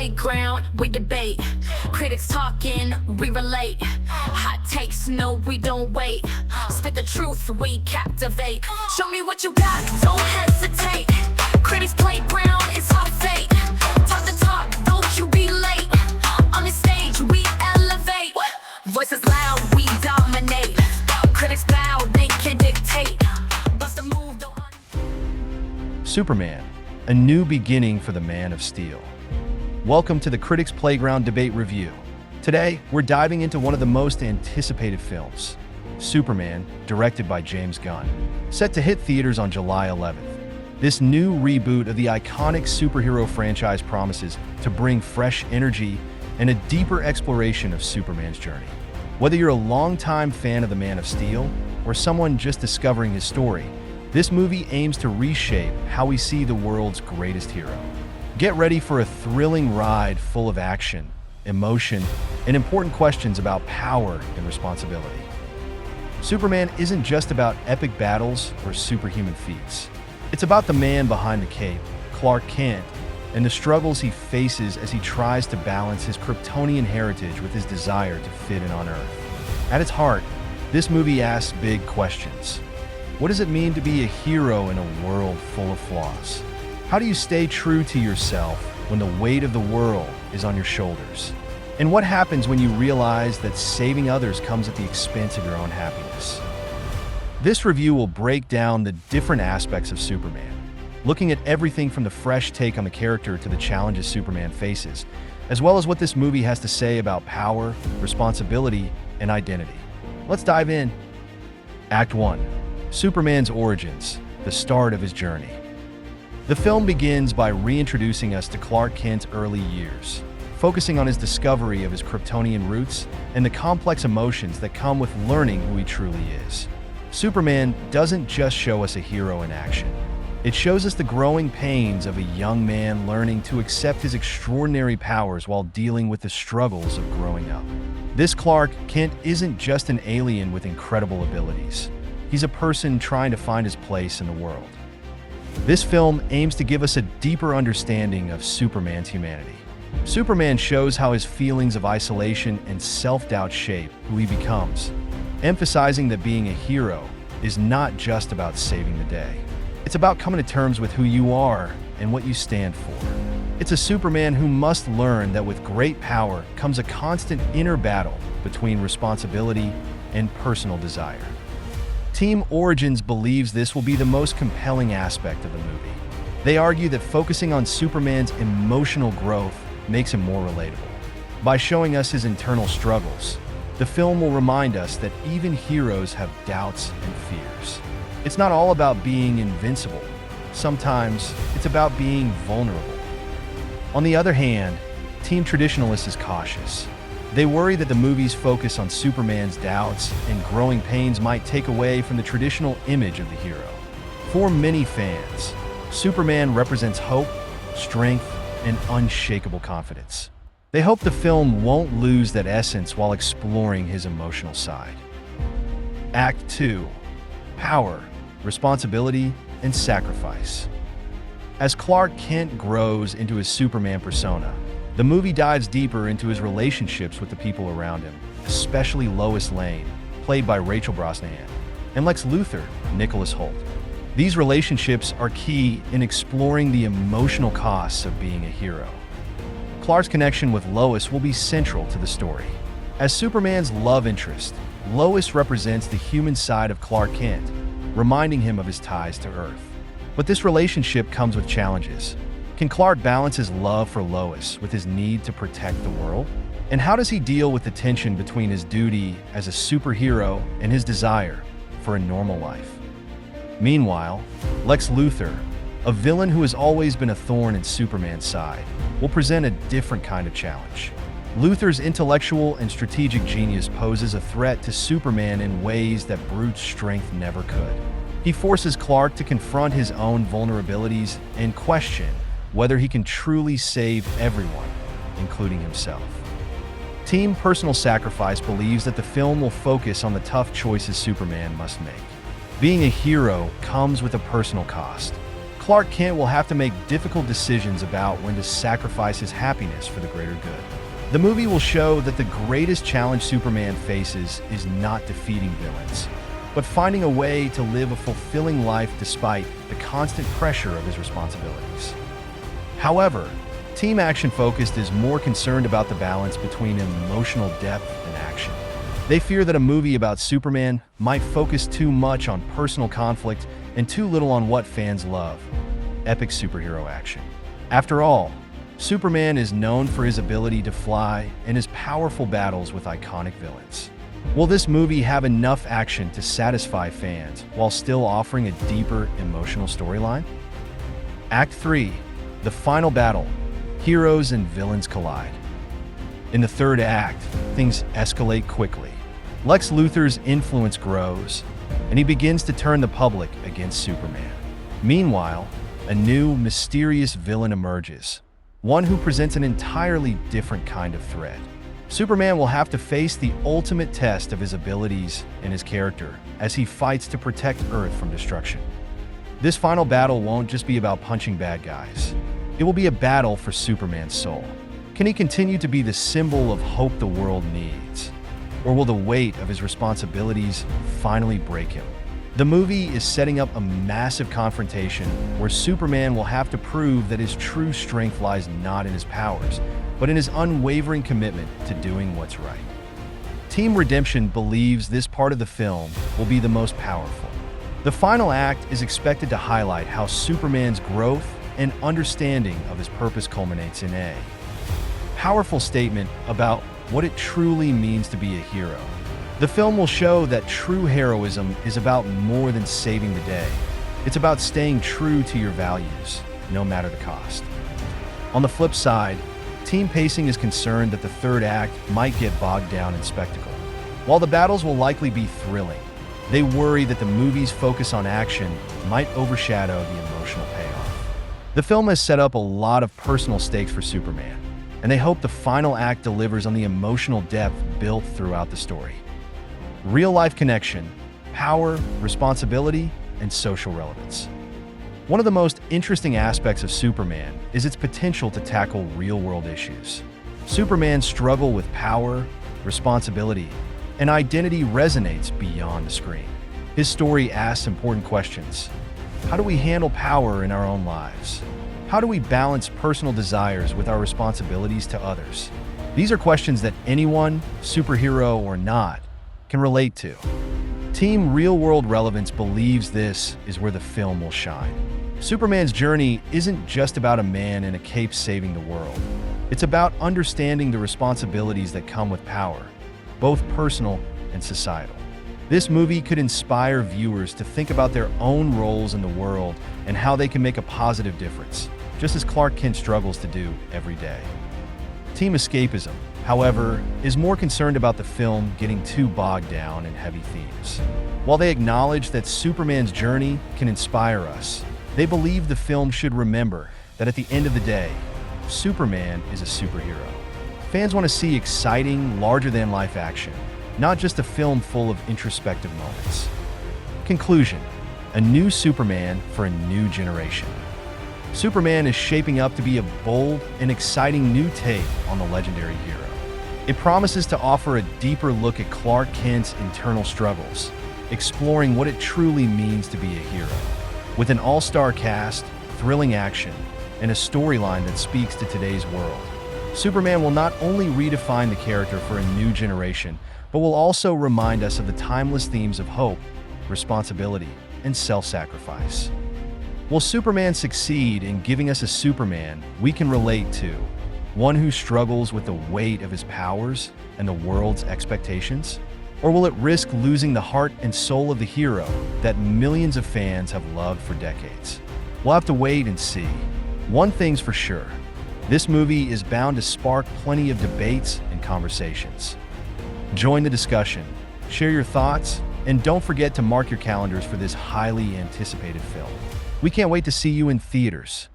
playground, we debate. Critics talking, we relate. Hot takes, no, we don't wait. Spit the truth, we captivate. Show me what you got, don't hesitate. Critics playground, it's our fate. Talk the talk, don't you be late. On the stage, we elevate. Voices loud, we dominate. Critics bow, they can dictate. Bust a move, don't Superman, a new beginning for the Man of Steel. Welcome to the Critics Playground Debate Review. Today, we're diving into one of the most anticipated films, Superman, directed by James Gunn. Set to hit theaters on July 11th. This new reboot of the iconic superhero franchise promises to bring fresh energy and a deeper exploration of Superman's journey. Whether you're a longtime fan of the Man of Steel or someone just discovering his story, this movie aims to reshape how we see the world's greatest hero. Get ready for a thrilling ride full of action, emotion, and important questions about power and responsibility. Superman isn't just about epic battles or superhuman feats. It's about the man behind the cape, Clark Kent, and the struggles he faces as he tries to balance his Kryptonian heritage with his desire to fit in on Earth. At its heart, this movie asks big questions. What does it mean to be a hero in a world full of flaws? How do you stay true to yourself when the weight of the world is on your shoulders? And what happens when you realize that saving others comes at the expense of your own happiness? This review will break down the different aspects of Superman, looking at everything from the fresh take on the character to the challenges Superman faces, as well as what this movie has to say about power, responsibility, and identity. Let's dive in. Act 1. Superman's origins, the start of his journey. The film begins by reintroducing us to Clark Kent's early years, focusing on his discovery of his Kryptonian roots and the complex emotions that come with learning who he truly is. Superman doesn't just show us a hero in action. It shows us the growing pains of a young man learning to accept his extraordinary powers while dealing with the struggles of growing up. This Clark Kent isn't just an alien with incredible abilities. He's a person trying to find his place in the world. This film aims to give us a deeper understanding of Superman's humanity. Superman shows how his feelings of isolation and self-doubt shape who he becomes, emphasizing that being a hero is not just about saving the day. It's about coming to terms with who you are and what you stand for. It's a Superman who must learn that with great power comes a constant inner battle between responsibility and personal desire. Team Origins believes this will be the most compelling aspect of the movie. They argue that focusing on Superman's emotional growth makes him more relatable. By showing us his internal struggles, the film will remind us that even heroes have doubts and fears. It's not all about being invincible. Sometimes it's about being vulnerable. On the other hand, Team Traditionalist is cautious. They worry that the movie's focus on Superman's doubts and growing pains might take away from the traditional image of the hero. For many fans, Superman represents hope, strength, and unshakable confidence. They hope the film won't lose that essence while exploring his emotional side. Act 2. Power, responsibility, and sacrifice. As Clark Kent grows into his Superman persona, the movie dives deeper into his relationships with the people around him, especially Lois Lane, played by Rachel Brosnahan, and Lex Luthor, Nicholas Hoult. These relationships are key in exploring the emotional costs of being a hero. Clark's connection with Lois will be central to the story. As Superman's love interest, Lois represents the human side of Clark Kent, reminding him of his ties to Earth. But this relationship comes with challenges. Can Clark balance his love for Lois with his need to protect the world? And how does he deal with the tension between his duty as a superhero and his desire for a normal life? Meanwhile, Lex Luthor, a villain who has always been a thorn in Superman's side, will present a different kind of challenge. Luthor's intellectual and strategic genius poses a threat to Superman in ways that brute strength never could. He forces Clark to confront his own vulnerabilities and question whether he can truly save everyone, including himself. Team Personal Sacrifice believes that the film will focus on the tough choices Superman must make. Being a hero comes with a personal cost. Clark Kent will have to make difficult decisions about when to sacrifice his happiness for the greater good. The movie will show that the greatest challenge Superman faces is not defeating villains, but finding a way to live a fulfilling life despite the constant pressure of his responsibilities. However, Team Action Focused is more concerned about the balance between emotional depth and action. They fear that a movie about Superman might focus too much on personal conflict and too little on what fans love: epic superhero action. After all, Superman is known for his ability to fly and his powerful battles with iconic villains. Will this movie have enough action to satisfy fans while still offering a deeper emotional storyline? Act 3, the final battle. Heroes and villains collide. In the third act, things escalate quickly. Lex Luthor's influence grows, and he begins to turn the public against Superman. Meanwhile, a new, mysterious villain emerges, one who presents an entirely different kind of threat. Superman will have to face the ultimate test of his abilities and his character as he fights to protect Earth from destruction. This final battle won't just be about punching bad guys. It will be a battle for Superman's soul. Can he continue to be the symbol of hope the world needs? Or will the weight of his responsibilities finally break him? The movie is setting up a massive confrontation where Superman will have to prove that his true strength lies not in his powers, but in his unwavering commitment to doing what's right. Team Redemption believes this part of the film will be the most powerful. The final act is expected to highlight how Superman's growth and understanding of his purpose culminates in a powerful statement about what it truly means to be a hero. The film will show that true heroism is about more than saving the day. It's about staying true to your values, no matter the cost. On the flip side, Team Pacing is concerned that the third act might get bogged down in spectacle. While the battles will likely be thrilling, they worry that the movie's focus on action might overshadow the emotional payoff. The film has set up a lot of personal stakes for Superman, and they hope the final act delivers on the emotional depth built throughout the story. Real-life connection, power, responsibility, and social relevance. One of the most interesting aspects of Superman is its potential to tackle real-world issues. Superman's struggle with power, responsibility, and identity resonates beyond the screen. His story asks important questions. How do we handle power in our own lives? How do we balance personal desires with our responsibilities to others? These are questions that anyone, superhero or not, can relate to. Team Real World Relevance believes this is where the film will shine. Superman's journey isn't just about a man in a cape saving the world. It's about understanding the responsibilities that come with power, both personal and societal. This movie could inspire viewers to think about their own roles in the world and how they can make a positive difference, just as Clark Kent struggles to do every day. Team Escapism, however, is more concerned about the film getting too bogged down in heavy themes. While they acknowledge that Superman's journey can inspire us, they believe the film should remember that at the end of the day, Superman is a superhero. Fans want to see exciting, larger-than-life action, not just a film full of introspective moments. Conclusion: a new Superman for a new generation. Superman is shaping up to be a bold and exciting new take on the legendary hero. It promises to offer a deeper look at Clark Kent's internal struggles, exploring what it truly means to be a hero. With an all-star cast, thrilling action, and a storyline that speaks to today's world, Superman will not only redefine the character for a new generation, but will also remind us of the timeless themes of hope, responsibility, and self-sacrifice. Will Superman succeed in giving us a Superman we can relate to, one who struggles with the weight of his powers and the world's expectations? Or will it risk losing the heart and soul of the hero that millions of fans have loved for decades? We'll have to wait and see. One thing's for sure: this movie is bound to spark plenty of debates and conversations. Join the discussion, share your thoughts, and don't forget to mark your calendars for this highly anticipated film. We can't wait to see you in theaters.